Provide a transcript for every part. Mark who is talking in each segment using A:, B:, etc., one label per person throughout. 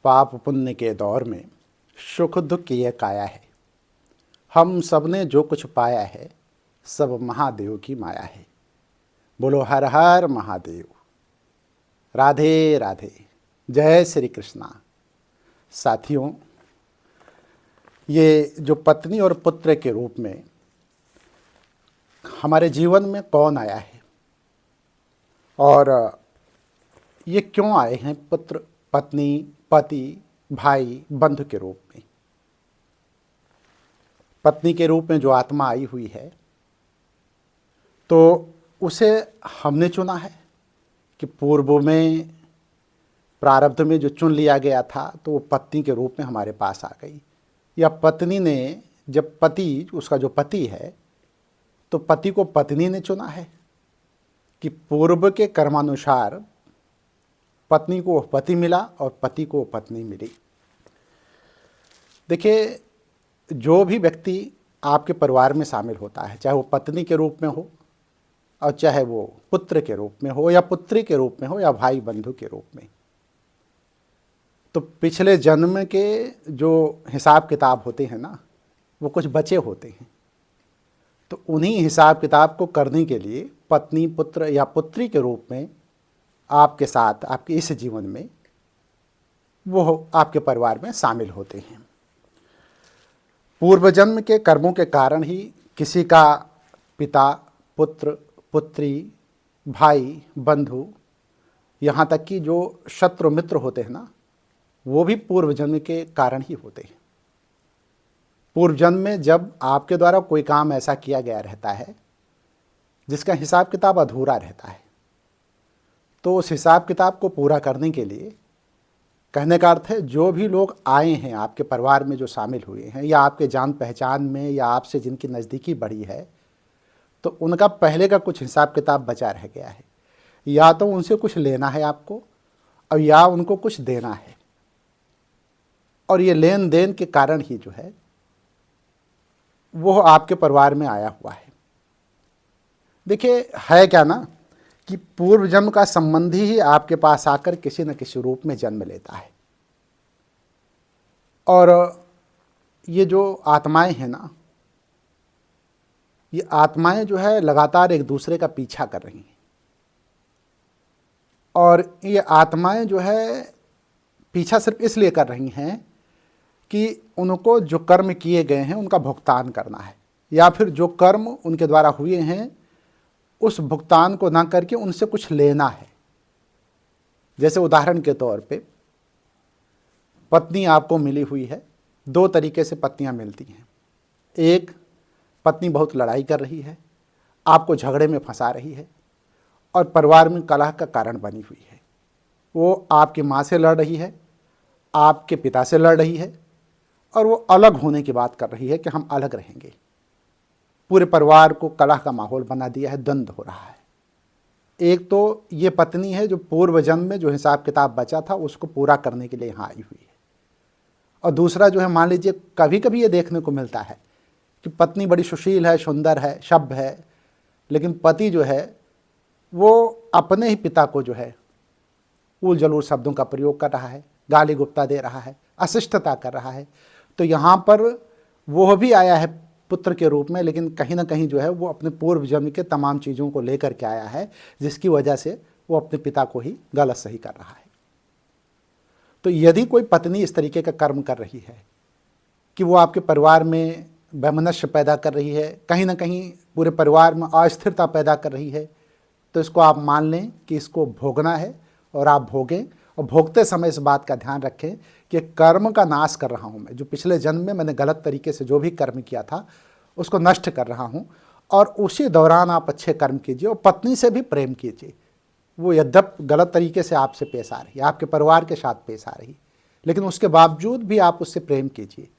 A: पाप पुण्य के दौर में सुख दुख की यह काया है। हम सब ने जो कुछ पाया है सब महादेव की माया है। बोलो हर हर महादेव। राधे राधे। जय श्री कृष्णा। साथियों, ये जो पत्नी और पुत्र के रूप में हमारे जीवन में कौन आया है और ये क्यों आए हैं, पुत्र पत्नी पति भाई बंधु के रूप में। पत्नी के रूप में जो आत्मा आई हुई है तो उसे हमने चुना है कि पूर्व में प्रारब्ध में जो चुन लिया गया था तो वो पत्नी के रूप में हमारे पास आ गई, या पत्नी ने जब पति, उसका जो पति है, तो पति को पत्नी ने चुना है कि पूर्व के कर्मानुसार पत्नी को पति मिला और पति को पत्नी मिली। देखिए, जो भी व्यक्ति आपके परिवार में शामिल होता है, चाहे वो पत्नी के रूप में हो और चाहे वो पुत्र के रूप में हो या पुत्री के रूप में हो या भाई बंधु के रूप में, तो पिछले जन्म के जो हिसाब किताब होते हैं ना, वो कुछ बचे होते हैं। तो उन्हीं हिसाब किताब को करने के लिए पत्नी पुत्र या पुत्री के रूप में आपके साथ, आपके इस जीवन में वो आपके परिवार में शामिल होते हैं। पूर्व जन्म के कर्मों के कारण ही किसी का पिता, पुत्र, पुत्री, भाई, बंधु, यहाँ तक कि जो शत्रु मित्र होते हैं ना, वो भी पूर्व जन्म के कारण ही होते हैं। पूर्व जन्म में जब आपके द्वारा कोई काम ऐसा किया गया रहता है जिसका हिसाब किताब अधूरा रहता है, तो उस हिसाब किताब को पूरा करने के लिए, कहने का अर्थ है, जो भी लोग आए हैं आपके परिवार में, जो शामिल हुए हैं या आपके जान पहचान में या आपसे जिनकी नज़दीकी बढ़ी है, तो उनका पहले का कुछ हिसाब किताब बचा रह गया है। या तो उनसे कुछ लेना है आपको और या उनको कुछ देना है, और ये लेन देन के कारण ही जो है वो आपके परिवार में आया हुआ है। देखिए, है क्या ना कि पूर्व जन्म का संबंधी ही आपके पास आकर किसी न किसी रूप में जन्म लेता है, और ये जो आत्माएं हैं ना, ये आत्माएं जो है लगातार एक दूसरे का पीछा कर रही हैं, और ये आत्माएं जो है पीछा सिर्फ इसलिए कर रही हैं कि उनको जो कर्म किए गए हैं उनका भुगतान करना है, या फिर जो कर्म उनके द्वारा हुए हैं उस भुगतान को ना करके उनसे कुछ लेना है। जैसे उदाहरण के तौर पे, पत्नी आपको मिली हुई है। दो तरीके से पत्नियां मिलती हैं। एक, पत्नी बहुत लड़ाई कर रही है, आपको झगड़े में फंसा रही है और परिवार में कलह का कारण बनी हुई है। वो आपकी माँ से लड़ रही है, आपके पिता से लड़ रही है, और वो अलग होने की बात कर रही है कि हम अलग रहेंगे। पूरे परिवार को कलह का माहौल बना दिया है, द्वंद्व हो रहा है। एक तो ये पत्नी है जो पूर्व जन्म में जो हिसाब किताब बचा था उसको पूरा करने के लिए यहाँ आई हुई है। और दूसरा जो है, मान लीजिए कभी कभी ये देखने को मिलता है कि पत्नी बड़ी सुशील है, सुंदर है, सभ्य है, लेकिन पति जो है वो अपने ही पिता को जो है ऊल जलूल शब्दों का प्रयोग कर रहा है, गाली गुप्ता दे रहा है, अशिष्टता कर रहा है। तो यहाँ पर वो भी आया है पुत्र के रूप में, लेकिन कहीं ना कहीं जो है वो अपने पूर्व जन्म के तमाम चीज़ों को लेकर के आया है, जिसकी वजह से वो अपने पिता को ही गलत सही कर रहा है। तो यदि कोई पत्नी इस तरीके का कर्म कर रही है कि वो आपके परिवार में वैमनस्य पैदा कर रही है, कहीं ना कहीं पूरे परिवार में अस्थिरता पैदा कर रही है, तो इसको आप मान लें कि इसको भोगना है, और आप भोगें। और भोगते समय इस बात का ध्यान रखें कि कर्म का नाश कर रहा हूँ मैं, जो पिछले जन्म में मैंने गलत तरीके से जो भी कर्म किया था उसको नष्ट कर रहा हूँ, और उसी दौरान आप अच्छे कर्म कीजिए। और पत्नी से भी प्रेम कीजिए। वो यद्यप गलत तरीके से आपसे पेश आ रही है, आपके परिवार के साथ पेश आ रही, लेकिन उसके बावजूद भी आप उससे प्रेम कीजिए।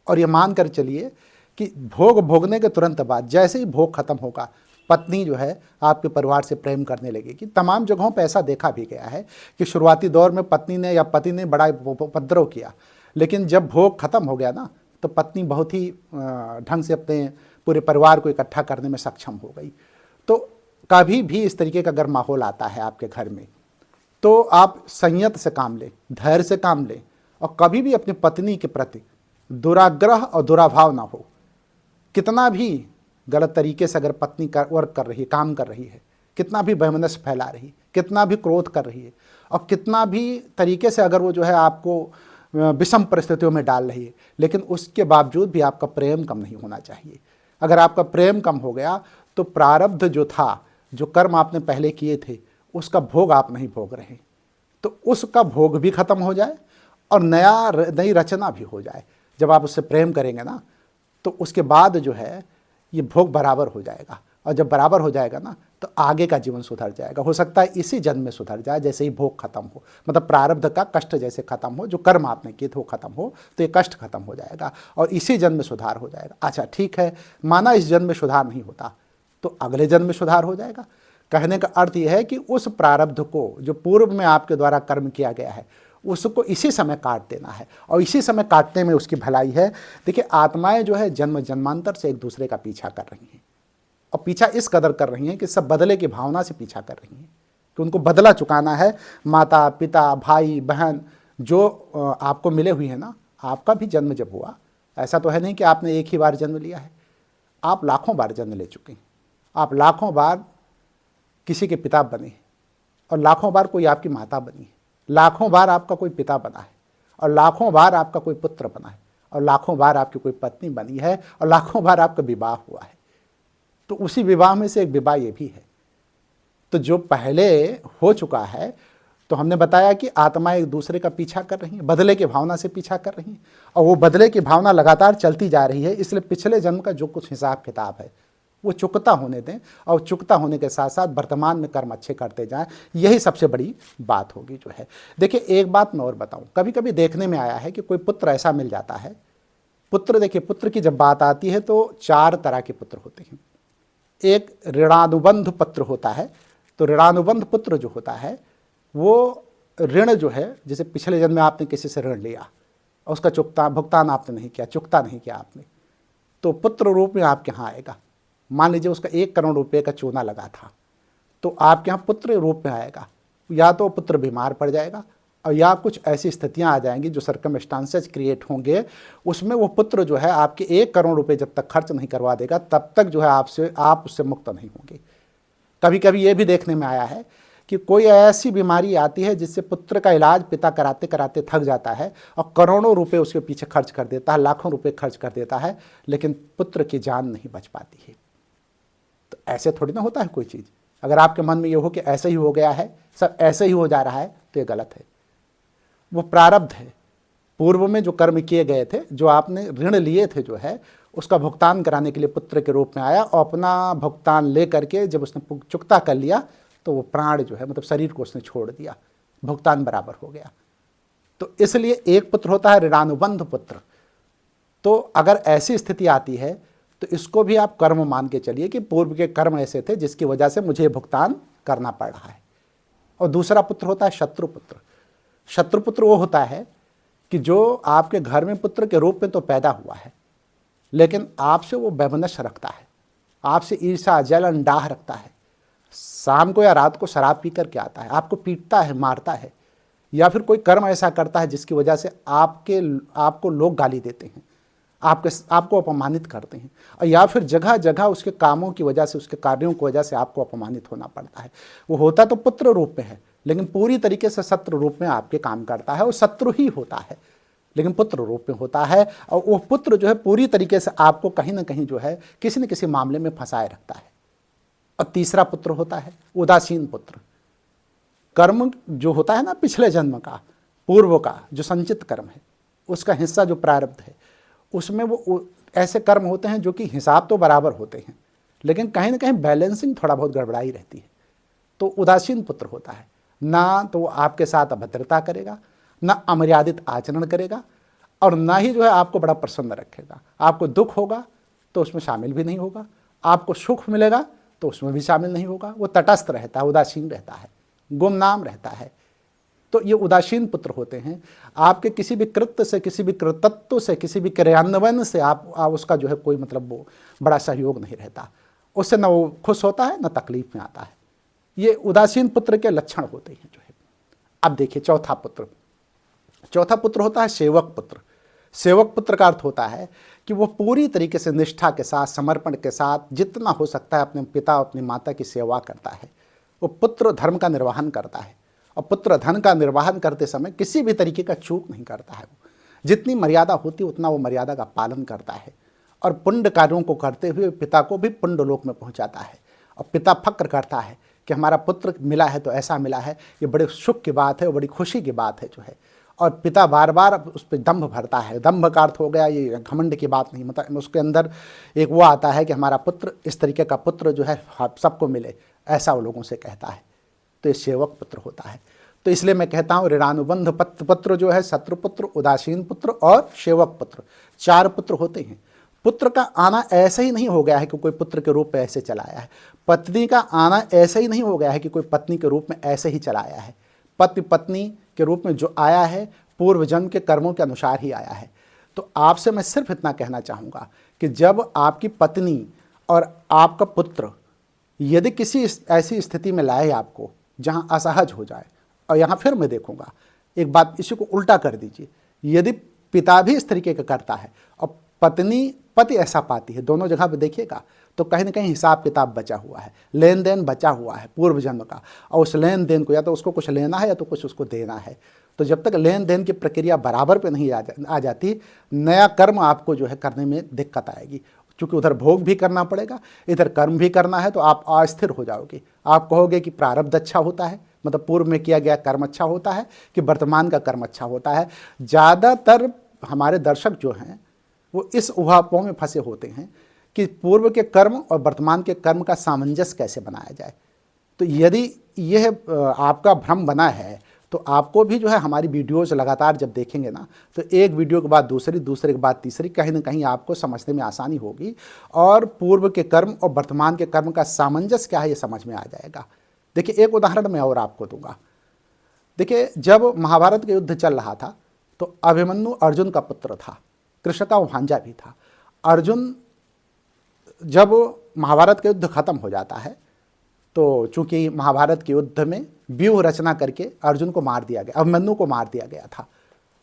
A: और ये मान कर चलिए कि भोग भोगने के तुरंत बाद, जैसे ही भोग खत्म होगा, पत्नी जो है आपके परिवार से प्रेम करने लगेगी। तमाम जगहों पर ऐसा देखा भी गया है कि शुरुआती दौर में पत्नी ने या पति ने बड़ा उपद्रव किया, लेकिन जब भोग खत्म हो गया ना, तो पत्नी बहुत ही ढंग से अपने पूरे परिवार को इकट्ठा करने में सक्षम हो गई। तो कभी भी इस तरीके का अगर माहौल आता है आपके घर में, तो आप संयत से काम लें, धैर्य से काम लें, और कभी भी अपनी पत्नी के प्रति दुराग्रह और दुराभाव ना हो। कितना भी गलत तरीके से अगर पत्नी वर्क कर रही है, काम कर रही है, कितना भी वैमनस्य फैला रही है, कितना भी क्रोध कर रही है, और कितना भी तरीके से अगर वो जो है आपको विषम परिस्थितियों में डाल रही है, लेकिन उसके बावजूद भी आपका प्रेम कम नहीं होना चाहिए। अगर आपका प्रेम कम हो गया तो प्रारब्ध जो था, जो कर्म आपने पहले किए थे, उसका भोग आप नहीं भोग रहे, तो उसका भोग भी खत्म हो जाए और नई रचना भी हो जाए। जब आप उससे प्रेम करेंगे ना, तो उसके बाद जो है ये भोग बराबर हो जाएगा, और जब बराबर हो जाएगा ना, तो आगे का जीवन सुधर जाएगा। हो सकता है इसी जन्म में सुधर जाए, जैसे ही भोग खत्म हो, मतलब प्रारब्ध का कष्ट जैसे खत्म हो, जो कर्म आपने किए थे वो खत्म हो, तो ये कष्ट खत्म हो जाएगा और इसी जन्म में सुधार हो जाएगा। अच्छा ठीक है, माना इस जन्म में सुधार नहीं होता, तो अगले जन्म में सुधार हो जाएगा। कहने का अर्थ यह है कि उस प्रारब्ध को जो पूर्व में आपके द्वारा कर्म किया गया है, उसको इसी समय काट देना है, और इसी समय काटने में उसकी भलाई है। देखिए, आत्माएं जो है जन्म जन्मांतर से एक दूसरे का पीछा कर रही हैं, और पीछा इस कदर कर रही हैं कि सब बदले की भावना से पीछा कर रही हैं कि उनको बदला चुकाना है। माता पिता भाई बहन जो आपको मिले हुए हैं ना, आपका भी जन्म जब हुआ, ऐसा तो है नहीं कि आपने एक ही बार जन्म लिया है, आप लाखों बार जन्म ले चुके हैं। आप लाखों बार किसी के पिता बने, और लाखों बार कोई आपकी माता बनी है, लाखों बार आपका कोई पिता बना है, और लाखों बार आपका कोई पुत्र बना है, और लाखों बार आपकी कोई पत्नी बनी है, और लाखों बार आपका विवाह हुआ है। तो उसी विवाह में से एक विवाह ये भी है। तो जो पहले हो चुका है, तो हमने बताया कि आत्मा एक दूसरे का पीछा कर रही है, बदले की भावना से पीछा कर रही है, और वो बदले की भावना लगातार चलती जा रही है। इसलिए पिछले जन्म का जो कुछ हिसाब किताब है वो चुकता होने दें, और चुकता होने के साथ साथ वर्तमान में कर्म अच्छे करते जाएं। यही सबसे बड़ी बात होगी जो है। देखिए, एक बात मैं और बताऊं, कभी कभी देखने में आया है कि कोई पुत्र ऐसा मिल जाता है। पुत्र, देखिए, पुत्र की जब बात आती है तो 4 तरह के पुत्र होते हैं। एक ऋणानुबंध पुत्र होता है। तो ऋणानुबंध पुत्र जो होता है, वो ऋण जो है, जैसे पिछले जन्म में आपने किसी से ऋण लिया और उसका भुगतान आपने नहीं किया, चुकता नहीं किया आपने, तो पुत्र रूप में आपके यहाँ आएगा। मान लीजिए उसका 1 करोड़ रुपए का चूना लगा था, तो आपके यहाँ पुत्र रूप में आएगा। या तो पुत्र बीमार पड़ जाएगा, और या कुछ ऐसी स्थितियां आ जाएंगी जो सर्कमस्टांसेस क्रिएट होंगे, उसमें वो पुत्र जो है आपके 1 करोड़ रुपए जब तक खर्च नहीं करवा देगा, तब तक जो है आप उससे मुक्त नहीं होंगे। कभी कभी ये भी देखने में आया है कि कोई ऐसी बीमारी आती है जिससे पुत्र का इलाज पिता कराते कराते थक जाता है, और करोड़ों रुपए उसके पीछे खर्च कर देता है, लाखों रुपए खर्च कर देता है, लेकिन पुत्र की जान नहीं बच पाती है। तो ऐसे थोड़ी ना होता है कोई चीज़। अगर आपके मन में ये हो कि ऐसे ही हो गया है, सब ऐसे ही हो जा रहा है, तो ये गलत है। वो प्रारब्ध है, पूर्व में जो कर्म किए गए थे, जो आपने ऋण लिए थे, जो है उसका भुगतान कराने के लिए पुत्र के रूप में आया, और अपना भुगतान ले करके जब उसने चुकता कर लिया, तो वो प्राण जो है, मतलब शरीर को उसने छोड़ दिया, भुगतान बराबर हो गया। तो इसलिए एक पुत्र होता है ऋणानुबंध पुत्र। तो अगर ऐसी स्थिति आती है, तो इसको भी आप कर्म मान के चलिए कि पूर्व के कर्म ऐसे थे जिसकी वजह से मुझे भुगतान करना पड़ रहा है। और दूसरा पुत्र होता है शत्रुपुत्र। शत्रुपुत्र वो होता है कि जो आपके घर में पुत्र के रूप में तो पैदा हुआ है, लेकिन आपसे वो वैमनस्य रखता है, आपसे ईर्ष्या जलन डाह रखता है। शाम को या रात को शराब पी करके आता है, आपको पीटता है, मारता है, या फिर कोई कर्म ऐसा करता है जिसकी वजह से आपको लोग गाली देते हैं, आपको अपमानित करते हैं, और या फिर जगह जगह उसके कामों की वजह से, उसके कार्यों की वजह से आपको अपमानित होना पड़ता है। वो होता तो पुत्र रूप में है, लेकिन पूरी तरीके से शत्रु रूप में आपके काम करता है। और शत्रु ही होता है, लेकिन पुत्र रूप में होता है, और वो पुत्र जो है पूरी तरीके से आपको कहीं ना कहीं जो है किसी न किसी मामले में फंसाए रखता है। और तीसरा पुत्र होता है उदासीन पुत्र। कर्म जो होता है ना पिछले जन्म का, पूर्व का जो संचित कर्म है, उसका हिस्सा जो प्रारब्ध है, उसमें वो ऐसे कर्म होते हैं जो कि हिसाब तो बराबर होते हैं, लेकिन कहीं ना कहीं बैलेंसिंग थोड़ा बहुत गड़बड़ाई रहती है। तो उदासीन पुत्र होता है, ना तो वो आपके साथ अभद्रता करेगा, ना अमर्यादित आचरण करेगा, और ना ही जो है आपको बड़ा प्रसन्न रखेगा। आपको दुख होगा तो उसमें शामिल भी नहीं होगा, आपको सुख मिलेगा तो उसमें भी शामिल नहीं होगा। वो तटस्थ रहता है, उदासीन रहता है, गुमनाम रहता है। तो ये उदासीन पुत्र होते हैं। आपके किसी भी कृत्य से, किसी भी कृतत्व से, किसी भी क्रियान्वयन से आप उसका जो है कोई मतलब वो बड़ा सहयोग नहीं रहता, उससे ना वो खुश होता है ना तकलीफ में आता है। ये उदासीन पुत्र के लक्षण होते हैं जो है। अब देखिए चौथा पुत्र, चौथा पुत्र होता है सेवक पुत्र। सेवक पुत्र का अर्थ होता है कि वो पूरी तरीके से निष्ठा के साथ, समर्पण के साथ जितना हो सकता है अपने पिता अपनी माता की सेवा करता है। वो पुत्र धर्म का निर्वहन करता है और पुत्र धन का निर्वहन करते समय किसी भी तरीके का चूक नहीं करता है। वो जितनी मर्यादा होती है उतना वो मर्यादा का पालन करता है और पुण्य कार्यों को करते हुए पिता को भी पुण्य लोक में पहुंचाता है। और पिता फक्र करता है कि हमारा पुत्र मिला है तो ऐसा मिला है, ये बड़े सुख की बात है, बड़ी खुशी की बात है जो है। और पिता बार बार उस पर दंभ भरता है। दंभ का अर्थ हो गया ये घमंड की बात नहीं, मतलब उसके अंदर एक वो आता है कि हमारा पुत्र इस तरीके का पुत्र जो है सबको मिले, ऐसा वो लोगों से कहता है। तो ये सेवक पुत्र होता है। तो इसलिए मैं कहता हूँ ऋणानुबंध पुत्र जो है, शत्रुपुत्र, उदासीन पुत्र और सेवक पुत्र, 4 पुत्र होते हैं। पुत्र का आना ऐसे ही नहीं हो गया है कि कोई पुत्र के रूप में ऐसे चलाया है। पत्नी का आना ऐसे ही नहीं हो गया है कि कोई पत्नी के रूप में ऐसे ही चलाया है। पति पत्नी के रूप में जो आया है पूर्व जन्म के कर्मों के अनुसार ही आया है। तो आपसे मैं सिर्फ इतना कहना चाहूँगा कि जब आपकी पत्नी और आपका पुत्र यदि किसी ऐसी स्थिति में लाए आपको जहाँ असहज हो जाए, और यहाँ फिर मैं देखूँगा एक बात, इसी को उल्टा कर दीजिए, यदि पिता भी इस तरीके का करता है और पति ऐसा पाती है, दोनों जगह पे देखिएगा तो कहीं ना कहीं हिसाब किताब बचा हुआ है, लेन देन बचा हुआ है पूर्व जन्म का, और उस लेन देन को या तो उसको कुछ लेना है या तो कुछ उसको देना है। तो जब तक लेन देन की प्रक्रिया बराबर पे नहीं आ जाती, नया कर्म आपको जो है करने में दिक्कत आएगी। क्योंकि उधर भोग भी करना पड़ेगा, इधर कर्म भी करना है, तो आप अस्थिर हो जाओगे। आप कहोगे कि प्रारब्ध अच्छा होता है, मतलब पूर्व में किया गया कर्म अच्छा होता है, कि वर्तमान का कर्म अच्छा होता है। ज़्यादातर हमारे दर्शक जो हैं वो इस उहापों में फंसे होते हैं कि पूर्व के कर्म और वर्तमान के कर्म का सामंजस्य कैसे बनाया जाए। तो यदि यह आपका भ्रम बना है तो आपको भी जो है हमारी वीडियोज़ लगातार जब देखेंगे ना, तो एक वीडियो के बाद दूसरी, दूसरे के बाद तीसरी, कहीं ना कहीं आपको समझने में आसानी होगी और पूर्व के कर्म और वर्तमान के कर्म का सामंजस्य क्या है ये समझ में आ जाएगा। देखिए एक उदाहरण मैं और आपको दूंगा। देखिए जब महाभारत का युद्ध चल रहा था तो अभिमन्यु अर्जुन का पुत्र था, कृष्ण का भांजा भी था। अर्जुन जब महाभारत का युद्ध खत्म हो जाता है तो चूंकि महाभारत के युद्ध में व्यूह रचना करके अर्जुन को मार दिया गया, अभिमन्यु को मार दिया गया था।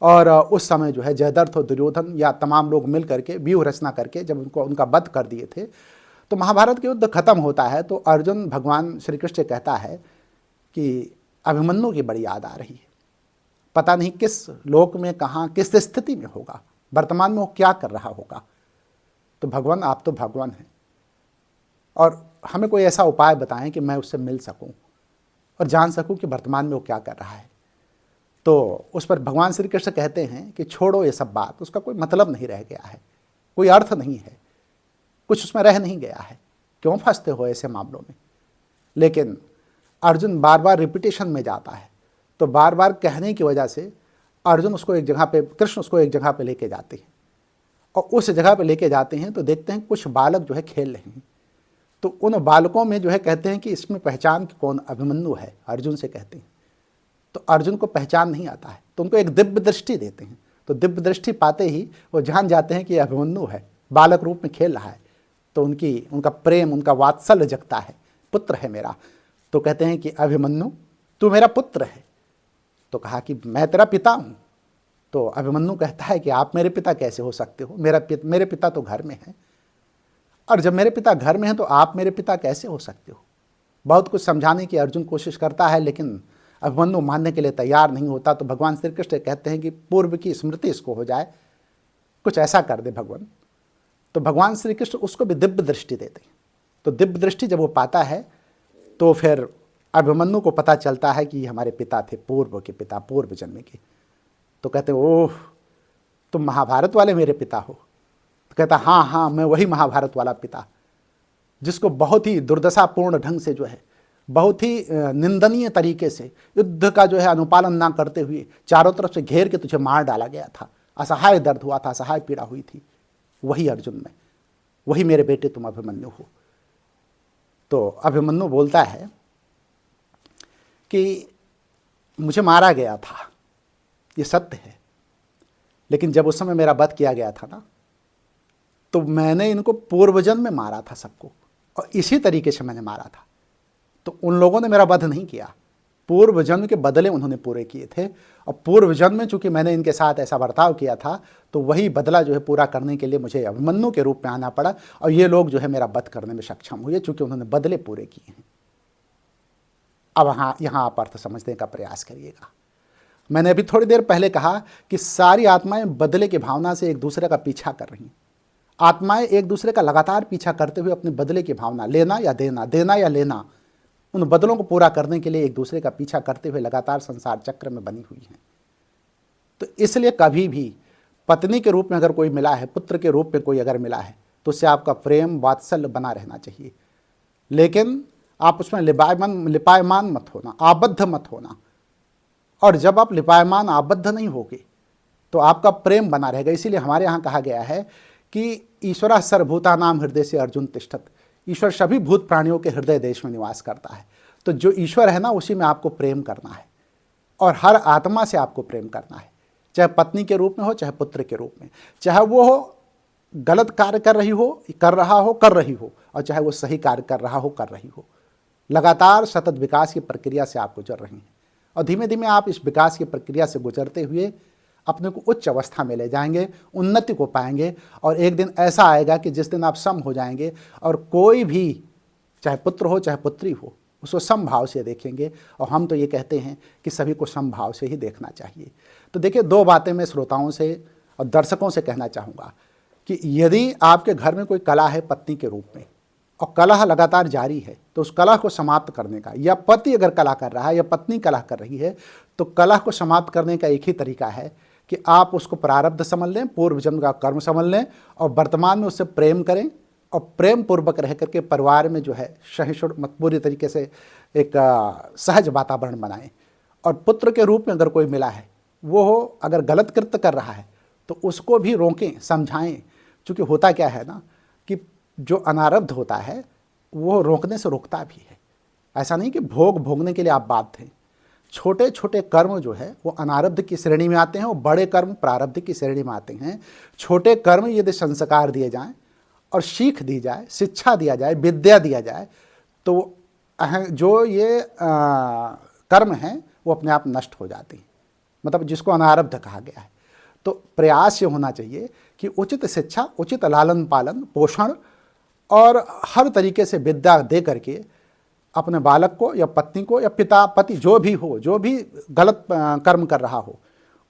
A: और उस समय जो है जयद्रथ और दुर्योधन या तमाम लोग मिल करके व्यूह रचना करके जब उनका वध कर दिए थे, तो महाभारत के युद्ध खत्म होता है तो अर्जुन भगवान श्री कृष्ण से कहता है कि अभिमन्यु की बड़ी याद आ रही है, पता नहीं किस लोक में, कहाँ, किस स्थिति में होगा, वर्तमान में वो क्या कर रहा होगा। तो भगवान आप तो भगवान हैं और हमें कोई ऐसा उपाय बताएं कि मैं उससे मिल सकूं और जान सकूं कि वर्तमान में वो क्या कर रहा है। तो उस पर भगवान श्री कृष्ण कहते हैं कि छोड़ो ये सब बात, उसका कोई मतलब नहीं रह गया है, कोई अर्थ नहीं है, कुछ उसमें रह नहीं गया है, क्यों फंसते हो ऐसे मामलों में। लेकिन अर्जुन बार बार रिपीटेशन में जाता है, तो बार बार कहने की वजह से अर्जुन उसको एक जगह पे, कृष्ण उसको एक जगह पे लेके जाते हैं और उस जगह पे लेके जाते हैं तो देखते हैं कुछ बालक जो है खेल रहे हैं। तो उन बालकों में जो है कहते हैं कि इसमें पहचान कौन, अभिमन्यु है, अर्जुन से कहते हैं। तो अर्जुन को पहचान नहीं आता है तो उनको एक दिव्य दृष्टि देते हैं। तो दिव्य दृष्टि पाते ही वो जान जाते हैं कि अभिमन्यु है, बालक रूप में खेल रहा है। तो उनका प्रेम, उनका वात्सल्य जगता है, पुत्र है मेरा। तो कहते हैं कि अभिमन्यु तू मेरा पुत्र है। तो कहा कि मैं तेरा पिता हूँ। तो अभिमन्यु कहता है कि आप मेरे पिता कैसे हो सकते हो, मेरे पिता तो घर में हैं, और जब मेरे पिता घर में हैं तो आप मेरे पिता कैसे हो सकते हो। बहुत कुछ समझाने की अर्जुन कोशिश करता है लेकिन अभिमन्यु मानने के लिए तैयार नहीं होता। तो भगवान श्री कृष्ण कहते हैं कि पूर्व की स्मृति इसको हो जाए, कुछ ऐसा कर दे भगवान। तो भगवान श्री कृष्ण उसको भी दिव्य दृष्टि देते हैं। तो दिव्य दृष्टि जब वो पाता है तो फिर अभिमन्यु को पता चलता है कि ये हमारे पिता थे, पूर्व के पिता, पूर्व जन्म के। तो कहते ओह तुम महाभारत वाले मेरे पिता हो। तो कहता हाँ हाँ मैं वही महाभारत वाला पिता जिसको बहुत ही दुर्दशापूर्ण ढंग से जो है, बहुत ही निंदनीय तरीके से युद्ध का जो है अनुपालन ना करते हुए चारों तरफ से घेर के तुझे मार डाला गया था, असहाय दर्द हुआ था, असहाय पीड़ा हुई थी, वही अर्जुन में, वही मेरे बेटे तुम अभिमन्यु हो। तो अभिमन्यु बोलता है कि मुझे मारा गया था, ये सत्य है, लेकिन जब उस समय मेरा वध किया गया था ना, तो मैंने इनको पूर्वजन्म में मारा था सबको, और इसी तरीके से मैंने मारा था। तो उन लोगों ने मेरा वध नहीं किया, पूर्व जन्म के बदले उन्होंने पूरे किए थे, और पूर्व जन्म में चूंकि मैंने इनके साथ ऐसा बर्ताव किया था तो वही बदला जो है पूरा करने के लिए मुझे अभिमन्यु के रूप में आना पड़ा, और ये लोग जो है मेरा वध करने में सक्षम हुए चूंकि उन्होंने बदले पूरे किए हैं। अब यहाँ आप अर्थ समझने का प्रयास करिएगा। मैंने अभी थोड़ी देर पहले कहा कि सारी आत्माएं बदले की भावना से एक दूसरे का पीछा कर रही हैं। आत्माएं एक दूसरे का लगातार पीछा करते हुए अपने बदले की भावना, लेना या देना, देना या लेना, उन बदलों को पूरा करने के लिए एक दूसरे का पीछा करते हुए लगातार संसार चक्र में बनी हुई हैं। तो इसलिए कभी भी पत्नी के रूप में अगर कोई मिला है, पुत्र के रूप में कोई अगर मिला है, तो उससे आपका प्रेम वात्सल्य बना रहना चाहिए, लेकिन आप उसमें लिपायमान मत होना, आबद्ध मत होना। और जब आप लिपायमान आबद्ध नहीं होगे तो आपका प्रेम बना रहेगा। इसीलिए हमारे यहाँ कहा गया है कि ईश्वरः सर्वभूतानां हृदय से अर्जुन तिष्ठत, ईश्वर सभी भूत प्राणियों के हृदय देश में निवास करता है। तो जो ईश्वर है ना, उसी में आपको प्रेम करना है, और हर आत्मा से आपको प्रेम करना है, चाहे पत्नी के रूप में हो, चाहे पुत्र के रूप में, चाहे वो गलत कार्य कर रही हो, कर रही हो, और चाहे वो सही कार्य कर रहा हो, कर रही हो। लगातार सतत विकास की प्रक्रिया से आप गुजर रही हैं, और धीमे धीमे आप इस विकास की प्रक्रिया से गुजरते हुए अपने को उच्च अवस्था में ले जाएंगे, उन्नति को पाएंगे, और एक दिन ऐसा आएगा कि जिस दिन आप सम हो जाएंगे और कोई भी, चाहे पुत्र हो चाहे पुत्री हो, उसको समभाव से देखेंगे। और हम तो ये कहते हैं कि सभी को समभाव से ही देखना चाहिए। तो देखिए, दो बातें मैं श्रोताओं से और दर्शकों से कहना चाहूँगा कि यदि आपके घर में कोई कलह है पत्नी के रूप में, और कलह लगातार जारी है, तो उस कलह को समाप्त करने का, या पति अगर कलह कर रहा है या पत्नी कलह कर रही है, तो कलह को समाप्त करने का एक ही तरीका है कि आप उसको प्रारब्ध समझ लें, पूर्व जन्म का कर्म समझ लें, और वर्तमान में उससे प्रेम करें, और प्रेम पूर्वक रह करके परिवार में जो है सहिष्णु पूरी तरीके से एक सहज वातावरण बनाएं। और पुत्र के रूप में अगर कोई मिला है, वो अगर गलत कृत्य कर रहा है तो उसको भी रोकें, समझाएं। क्योंकि होता क्या है ना कि जो अनारब्ध होता है वो रोकने से रोकता भी है। ऐसा नहीं कि भोगने के लिए आप बाध्य हैं। छोटे छोटे कर्म जो है वो अनारब्ध की श्रेणी में आते हैं, और बड़े कर्म प्रारब्ध की श्रेणी में आते हैं। छोटे कर्म यदि संस्कार दिए जाएं और सीख दी जाए, शिक्षा दिया जाए, विद्या दिया जाए, तो जो ये कर्म हैं वो अपने आप नष्ट हो जाते हैं, मतलब जिसको अनारब्ध कहा गया है। तो प्रयास ये होना चाहिए कि उचित शिक्षा, उचित लालन पालन पोषण और हर तरीके से विद्या दे करके अपने बालक को या पत्नी को या पिता पति जो भी हो, जो भी गलत कर्म कर रहा हो,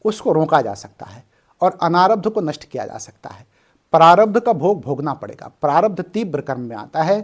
A: उसको रोका जा सकता है और अनारब्ध को नष्ट किया जा सकता है। प्रारब्ध का भोग भोगना पड़ेगा। प्रारब्ध तीव्र कर्म में आता है।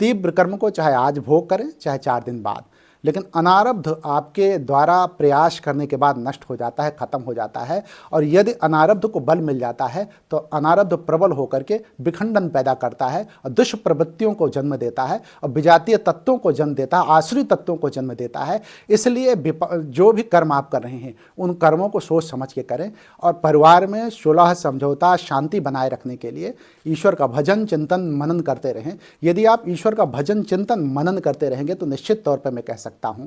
A: तीव्र कर्म को चाहे आज भोग करें चाहे 4 दिन बाद, लेकिन अनारब्ध आपके द्वारा प्रयास करने के बाद नष्ट हो जाता है, खत्म हो जाता है। और यदि अनारब्ध को बल मिल जाता है तो अनारब्ध प्रबल होकर के विखंडन पैदा करता है और दुष्प्रवृत्तियों को जन्म देता है और विजातीय तत्वों को जन्म देता है, आश्रित तत्वों को जन्म देता है। इसलिए जो भी कर्म आप कर रहे हैं उन कर्मों को सोच समझ के करें, और परिवार में सुलह समझौता शांति बनाए रखने के लिए ईश्वर का भजन चिंतन मनन करते रहें। यदि आप ईश्वर का भजन चिंतन मनन करते रहेंगे तो निश्चित तौर पर मैं कह सकता हूं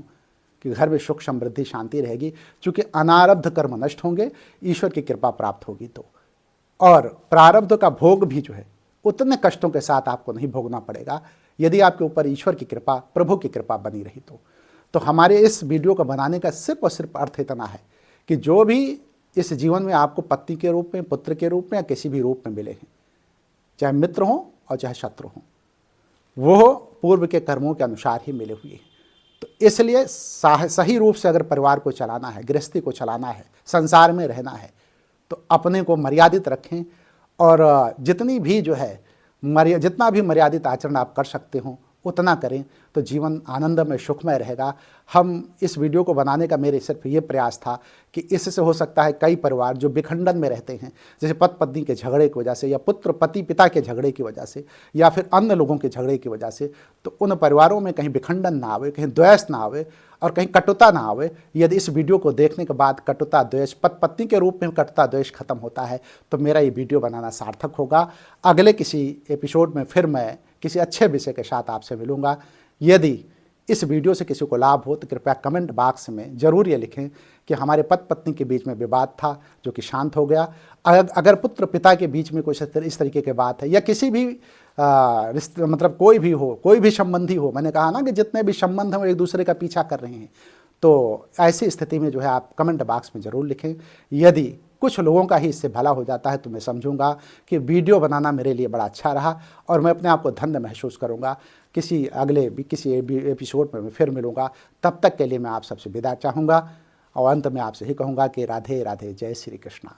A: कि घर में सुख समृद्धि शांति रहेगी, क्योंकि अनारब्ध कर्म नष्ट होंगे, ईश्वर की कृपा प्राप्त होगी। तो और प्रारब्ध का भोग भी जो है उतने कष्टों के साथ आपको नहीं भोगना पड़ेगा यदि आपके ऊपर ईश्वर की कृपा, प्रभु की कृपा बनी रही। तो हमारे इस वीडियो को बनाने का सिर्फ और सिर्फ अर्थ इतना है कि जो भी इस जीवन में आपको पत्नी के रूप में, पुत्र के रूप में या किसी भी रूप में मिले हैं, चाहे मित्र हों और चाहे शत्रु हों, वो पूर्व के कर्मों के अनुसार ही मिले हुए हैं। तो इसलिए सही रूप से अगर परिवार को चलाना है, गृहस्थी को चलाना है, संसार में रहना है, तो अपने को मर्यादित रखें और जितनी भी जो है जितना भी मर्यादित आचरण आप कर सकते हो उतना करें, तो जीवन आनंदमय सुखमय रहेगा। हम इस वीडियो को बनाने का मेरे सिर्फ ये प्रयास था कि इससे हो सकता है कई परिवार जो विखंडन में रहते हैं, जैसे पति पत्नी के झगड़े की वजह से या पुत्र पति पिता के झगड़े की वजह से या फिर अन्य लोगों के झगड़े की वजह से, तो उन परिवारों में कहीं विखंडन ना आवे, कहीं द्वेष ना आवे और कहीं कटुता ना आवे। यदि इस वीडियो को देखने के बाद कटुता द्वेष, पति पत्नी के रूप में कटुता द्वेष खत्म होता है तो मेरा ये वीडियो बनाना सार्थक होगा। अगले किसी एपिसोड में फिर मैं किसी अच्छे विषय के साथ आपसे मिलूंगा। यदि इस वीडियो से किसी को लाभ हो तो कृपया कमेंट बॉक्स में ज़रूर ये लिखें कि हमारे पति पत्नी के बीच में विवाद था जो कि शांत हो गया। अगर पुत्र पिता के बीच में कुछ इस तरीके की बात है या किसी भी मतलब कोई भी हो, कोई भी संबंधी हो, मैंने कहा ना कि जितने भी संबंध हैं वो एक दूसरे का पीछा कर रहे हैं, तो ऐसी स्थिति में जो है आप कमेंट बॉक्स में ज़रूर लिखें। यदि कुछ लोगों का ही इससे भला हो जाता है तो मैं समझूंगा कि वीडियो बनाना मेरे लिए बड़ा अच्छा रहा और मैं अपने आप को धन्य महसूस करूंगा। किसी एपिसोड में मैं फिर मिलूंगा। तब तक के लिए मैं आप सबसे विदा चाहूँगा और अंत में आपसे ही कहूँगा कि राधे राधे, जय श्री कृष्णा।